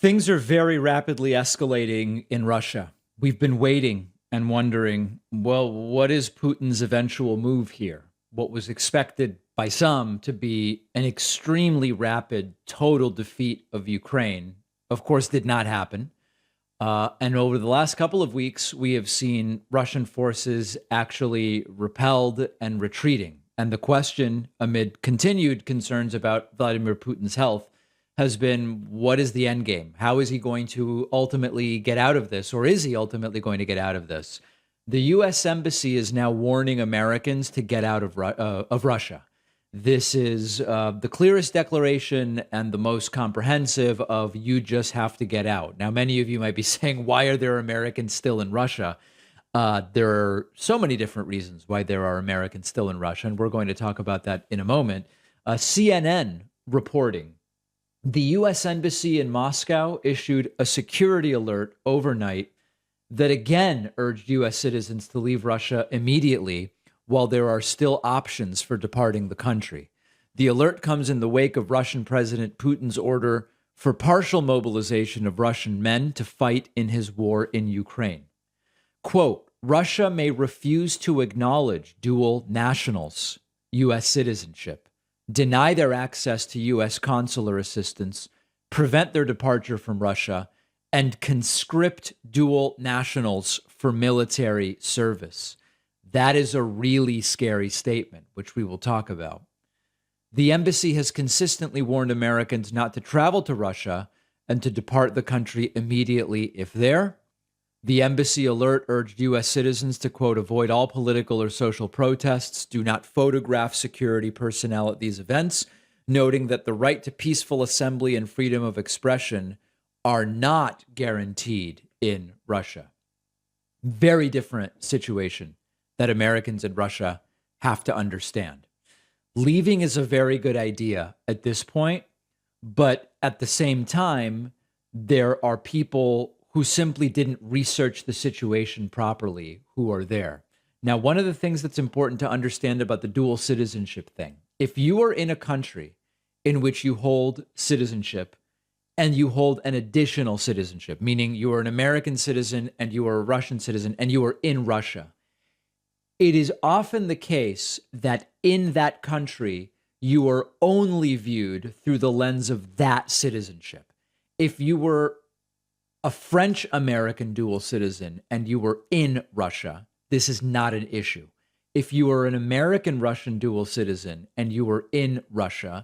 Things are very rapidly escalating in Russia. We've been waiting and wondering, well, what is Putin's eventual move here? What was expected by some to be an extremely rapid total defeat of Ukraine, of course, did not happen. And over the last couple of weeks, we have seen Russian forces actually repelled and retreating. And the question, amid continued concerns about Vladimir Putin's health, has been, what is the end game? How is he going to ultimately get out of this? Or is he ultimately going to get out of this? The U.S. Embassy is now warning Americans to get out of Russia. This is the clearest declaration and the most comprehensive of you just have to get out. Now, many of you might be saying, why are there Americans still in Russia? There are so many different reasons why there are Americans still in Russia, and we're going to talk about that in a moment. CNN reporting the U.S. Embassy in Moscow issued a security alert overnight that again urged U.S. citizens to leave Russia immediately while there are still options for departing the country. The alert comes in the wake of Russian President Putin's order for partial mobilization of Russian men to fight in his war in Ukraine. Quote, Russia may refuse to acknowledge dual nationals' U.S. citizenship, deny their access to U.S. consular assistance, prevent their departure from Russia, and conscript dual nationals for military service. That is a really scary statement, which we will talk about. The embassy has consistently warned Americans not to travel to Russia and to depart the country immediately if there. The embassy alert urged U.S. citizens to, quote, avoid all political or social protests, do not photograph security personnel at these events, noting that the right to peaceful assembly and freedom of expression are not guaranteed in Russia. Very different situation that Americans in Russia have to understand. Leaving is a very good idea at this point, but at the same time, there are people who simply didn't research the situation properly who are there. Now, one of the things that's important to understand about the dual citizenship thing, if you are in a country in which you hold citizenship and you hold an additional citizenship, meaning you are an American citizen and you are a Russian citizen and you are in Russia, it is often the case that in that country, you are only viewed through the lens of that citizenship. If you were a French-American dual citizen and you were in Russia, this is not an issue. If you are an American-Russian dual citizen and you were in Russia,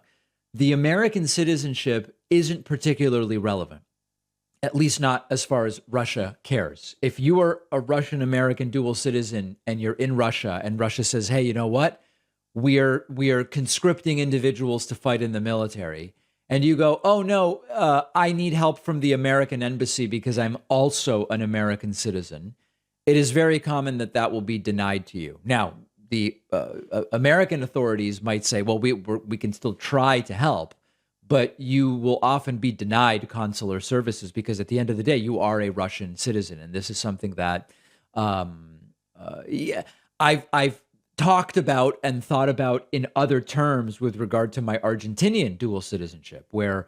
the American citizenship isn't particularly relevant, at least not as far as Russia cares. If you are a Russian-American dual citizen and you're in Russia and Russia says, hey, you know what? We are conscripting individuals to fight in the military. And you go, oh, no, I need help from the American embassy because I'm also an American citizen. It is very common that that will be denied to you. Now, the American authorities might say, well, we can still try to help, but you will often be denied consular services because at the end of the day, you are a Russian citizen. And this is something that I've talked about and thought about in other terms with regard to my Argentinian dual citizenship, where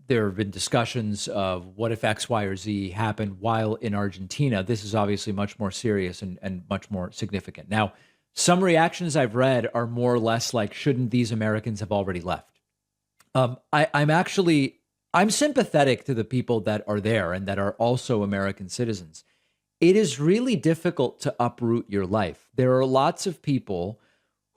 there have been discussions of what if X, Y, or Z happened while in Argentina. This is obviously much more serious and much more significant. Now, some reactions I've read are more or less like, shouldn't these Americans have already left? I'm sympathetic to the people that are there and that are also American citizens. It is really difficult to uproot your life. There are lots of people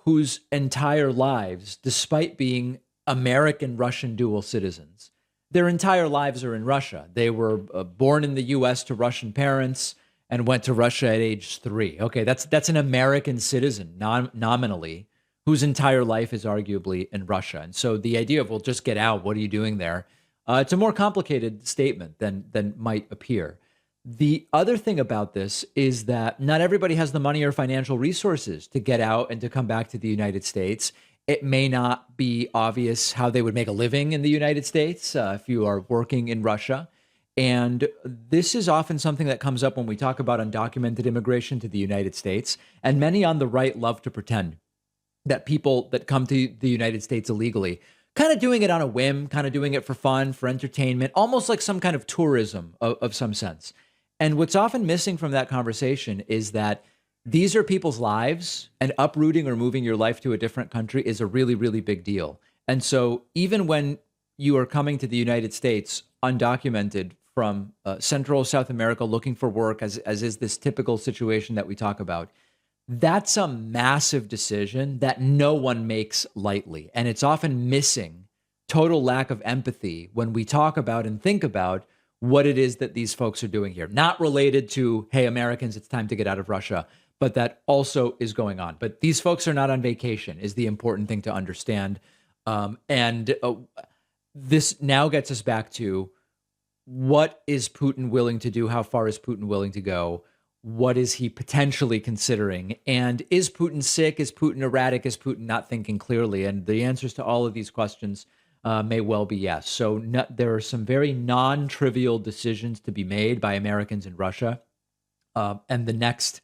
whose entire lives, despite being American Russian dual citizens, their entire lives are in Russia. They were born in the U.S. to Russian parents and went to Russia at age 3. Okay, that's an American citizen, nominally, whose entire life is arguably in Russia. And so the idea of, well, just get out, what are you doing there? It's a more complicated statement than might appear. The other thing about this is that not everybody has the money or financial resources to get out and to come back to the United States. It may not be obvious how they would make a living in the United States if you are working in Russia. And this is often something that comes up when we talk about undocumented immigration to the United States. And many on the right love to pretend that people that come to the United States illegally kind of doing it on a whim, kind of doing it for fun, for entertainment, almost like some kind of tourism of some sense. And what's often missing from that conversation is that these are people's lives, and uprooting or moving your life to a different country is a really, really big deal. And so even when you are coming to the United States undocumented from Central South America looking for work, as is this typical situation that we talk about, that's a massive decision that no one makes lightly. And it's often missing, total lack of empathy when we talk about and think about what it is that these folks are doing here. Not related to, hey, Americans, it's time to get out of Russia, but that also is going on. But these folks are not on vacation is the important thing to understand. And this now gets us back to, what is Putin willing to do? How far is Putin willing to go? What is he potentially considering? And is Putin sick? Is Putin erratic? Is Putin not thinking clearly? And the answers to all of these questions may well be yes. So there are some very non-trivial decisions to be made by Americans in Russia. And the next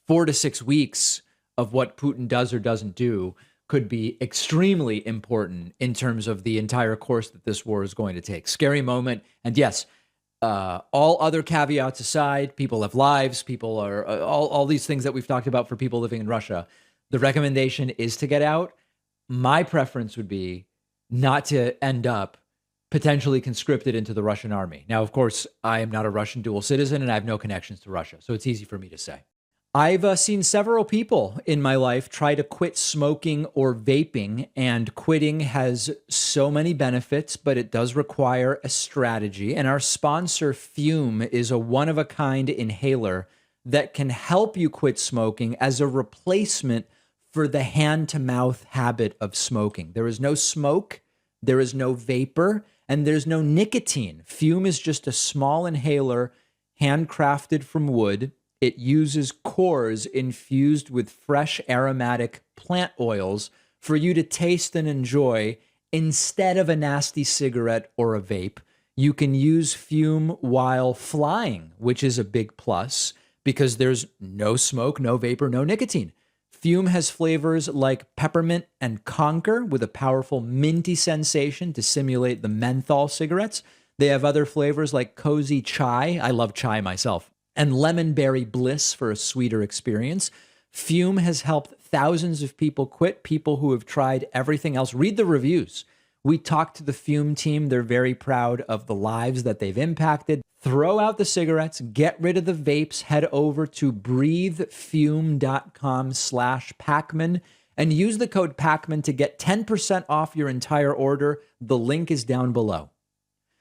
4 to 6 weeks of what Putin does or doesn't do could be extremely important in terms of the entire course that this war is going to take. Scary moment. And yes, all other caveats aside, people have lives, people are all these things that we've talked about for people living in Russia. The recommendation is to get out. My preference would be not to end up potentially conscripted into the Russian army. Now, of course, I am not a Russian dual citizen and I have no connections to Russia, so it's easy for me to say. I've seen several people in my life try to quit smoking or vaping, and quitting has so many benefits, but it does require a strategy. And our sponsor, Fume, is a one-of-a-kind inhaler that can help you quit smoking as a replacement for the hand-to-mouth habit of smoking. There is no smoke, there is no vapor, and there's no nicotine. Fume is just a small inhaler handcrafted from wood. It uses cores infused with fresh aromatic plant oils for you to taste and enjoy instead of a nasty cigarette or a vape. You can use Fume while flying, which is a big plus because there's no smoke, no vapor, no nicotine. Fume has flavors like peppermint and conker with a powerful minty sensation to simulate the menthol cigarettes. They have other flavors like cozy chai. I love chai myself. And lemon berry bliss for a sweeter experience. Fume has helped thousands of people quit, people who have tried everything else. Read the reviews. We talked to the Fume team. They're very proud of the lives that they've impacted. Throw out the cigarettes, get rid of the vapes, head over to breathefume.com/Pacman and use the code Pacman to get 10% off your entire order. The link is down below.